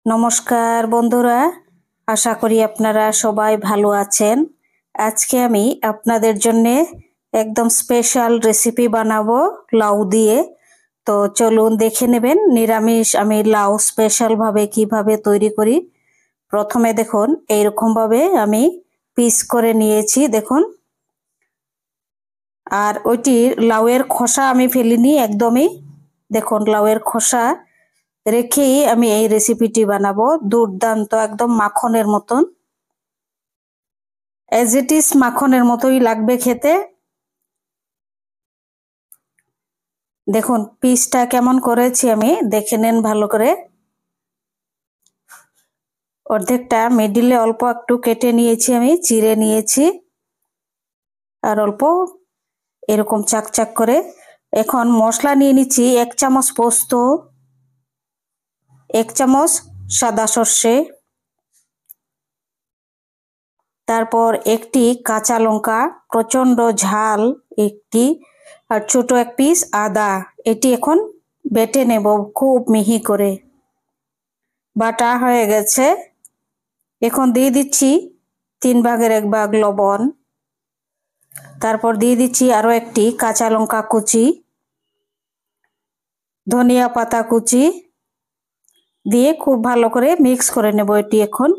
নমস্কার বন্ধুরা, আশা করি আপনারা সবাই ভালো আছেন। আজকে আমি আপনাদের জন্য একদম স্পেশাল রেসিপি বানাবো লাউ দিয়ে। তো চলুন দেখে নেবেন নিরামিষ আমি লাউ স্পেশাল ভাবে কিভাবে তৈরি করি। প্রথমে দেখুন এইরকম ভাবে আমি পিস করে নিয়েছি দেখুন। আর ওইটির লাউয়ের খোসা আমি ফেলিনি একদমই। দেখুন লাউয়ের খোসা রেখেই আমি এই রেসিপিটি বানাবো। দুর্দান্ত একদম মাখনের মতন, এজ ইট ইজ মাখনের মতোই লাগবে খেতে। দেখুন পিসটা কেমন করেছি আমি, দেখে নেন ভালো করে। অর্ধেকটা মিডিলে অল্প একটু কেটে নিয়েছি, আমি চিড়ে নিয়েছি আর অল্প এরকম চাকচাক করে। এখন মশলা নিয়ে নিচ্ছি 1 চামচ পোস্ত, 1 চামচ সাদা সর্ষে, তারপর একটি কাঁচা লঙ্কা, প্রচন্ড ঝাল একটি, আর ছোট এক পিস আদা। এটি এখন বেটে নেব খুব মিহি করে। বাটা হয়ে গেছে। এখন দিয়ে দিচ্ছি 1/3 ভাগ লবণ, তারপর দিয়ে দিচ্ছি আরো একটি কাঁচা লঙ্কা কুচি, ধনিয়া পাতা কুচি দিয়ে খুব ভালো করে মিক্স করে নেব। এটি এখন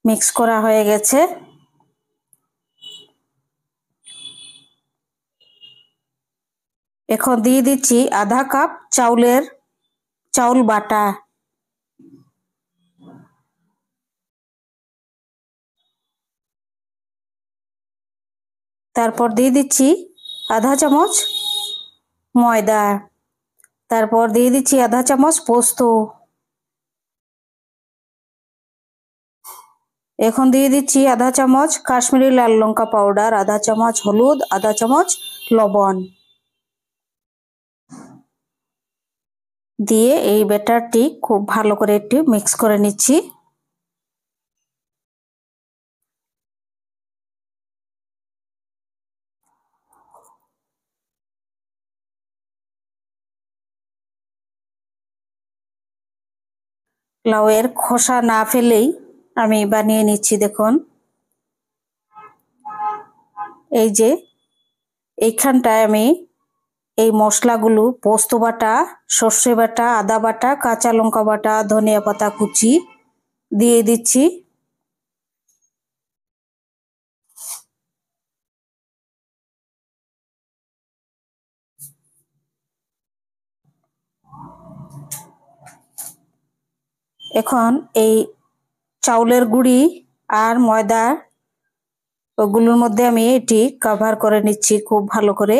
মিক্স করা হয়ে গেছে। এখন দিয়ে দিচ্ছি আধা কাপ চাউল বাটা, তারপর দিয়ে দিচ্ছি আধা চামচ ময়দা, তারপর দিয়ে দিচ্ছি আধা চামচ পোস্ত, এখন দিয়ে দিচ্ছি আধা চামচ কাশ্মীরি লাল লঙ্কা পাউডার, আধা চামচ হলুদ, আধা চামচ লবণ দিয়ে এই ব্যাটারটি খুব ভালো করে একটু মিক্স করে নিচ্ছি। লাউয়ের খোসা না ফেলেই আমি বানিয়ে নিচ্ছি দেখুন। এই যে এইখানটায় আমি এই মশলাগুলো পোস্ত বাটা, সর্ষে বাটা, আদা বাটা, কাঁচা লঙ্কা বাটা, ধনিয়া পাতা কুচি দিয়ে দিচ্ছি। এখন এই চাউলের গুঁড়ি আর ময়দা ওগুলোর মধ্যে আমি এটি কভার করে নিচ্ছি খুব ভালো করে।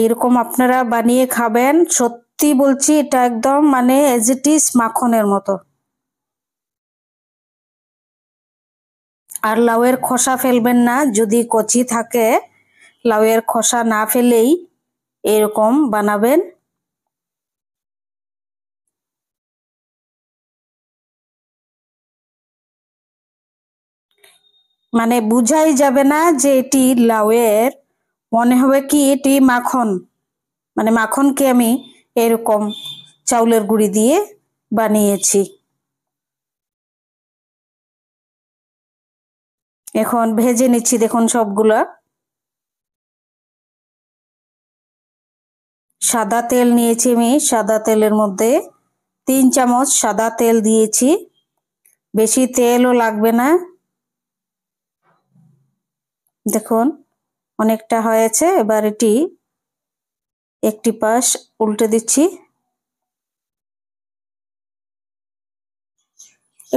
এইরকম আপনারা বানিয়ে খাবেন, সত্যি বলছি এটা একদম মানে এজ ইট ইজ মাখনের মতো। আর লাউয়ের খোসা ফেলবেন না, যদি কচি থাকে লাউয়ের খোসা না ফেলেই এরকম বানাবেন। মানে বুঝাই যাবে না যে এটি লাউয়ের, মনে হবে কি এটি মাখন। মানে মাখনকে আমি এরকম চাউলের গুঁড়ি দিয়ে বানিয়েছি। এখন ভেজে নিচ্ছি দেখুন সবগুলা। সাদা তেল নিয়েছি আমি, সাদা তেলের মধ্যে 3 চামচ সাদা তেল দিয়েছি, বেশি তেলও লাগবে না। দেখুন অনেকটা হয়েছে। এবার এটি একটি পাশ উল্টে দিচ্ছি,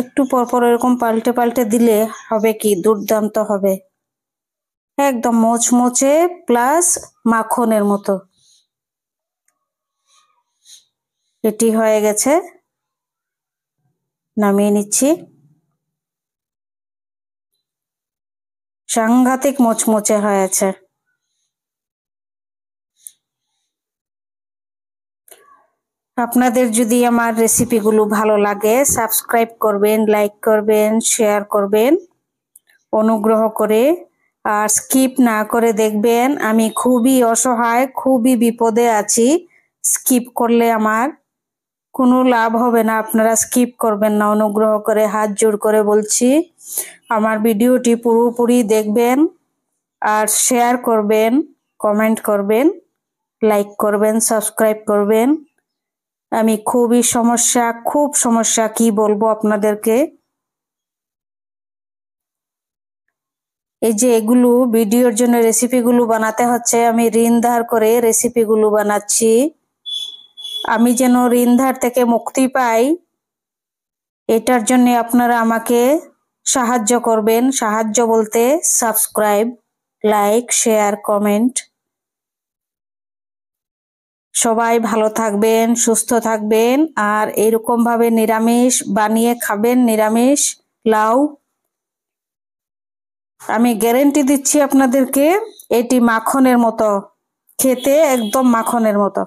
একটু পরপর এরকম পাল্টে পাল্টে দিলে হবে কি দুর্দান্ত হবে, একদম মোচমোচে প্লাস মাখনের মতো। এটি হয়ে গেছে, নামিয়ে নিচ্ছি। সাংঘাতিক মোচমোচে হয়েছে। আপনাদের যদি আমার রেসিপিগুলো ভালো লাগে সাবস্ক্রাইব করবেন, লাইক করবেন, শেয়ার করবেন অনুগ্রহ করে। আর স্কিপ না করে দেখবেন। আমি খুবই অসহায়, খুবই বিপদে আছি। স্কিপ করলে আমার কোনো লাভ হবে না, আপনারা স্কিপ করবেন না, অনুগ্রহ করে হাত জোড় করে বলছি। আমার ভিডিওটি পুরোপুরি দেখবেন আর শেয়ার করবেন, কমেন্ট করবেন, লাইক করবেন, সাবস্ক্রাইব করবেন। আমি খুব সমস্যা, কি বলবো আপনাদেরকে। এই যে এগুলো ভিডিওর জন্য রেসিপিগুলো বানাতে হচ্ছে, আমি ঋণ ধার করে রেসিপিগুলো বানাচ্ছি। আমি যেন ঋণ ধার থেকে মুক্তি পাই, এটার জন্য আপনারা আমাকে সাহায্য করবেন। সাহায্য বলতে সাবস্ক্রাইব, লাইক, শেয়ার, কমেন্ট। সবাই ভালো থাকবেন, সুস্থ থাকবেন, আর এরকম ভাবে নিরামিষ বানিয়ে খাবেন, নিরামিষ লাউ। আমি গ্যারেন্টি দিচ্ছি আপনাদেরকে, এটি মাখনের মতো, খেতে একদম মাখনের মতো।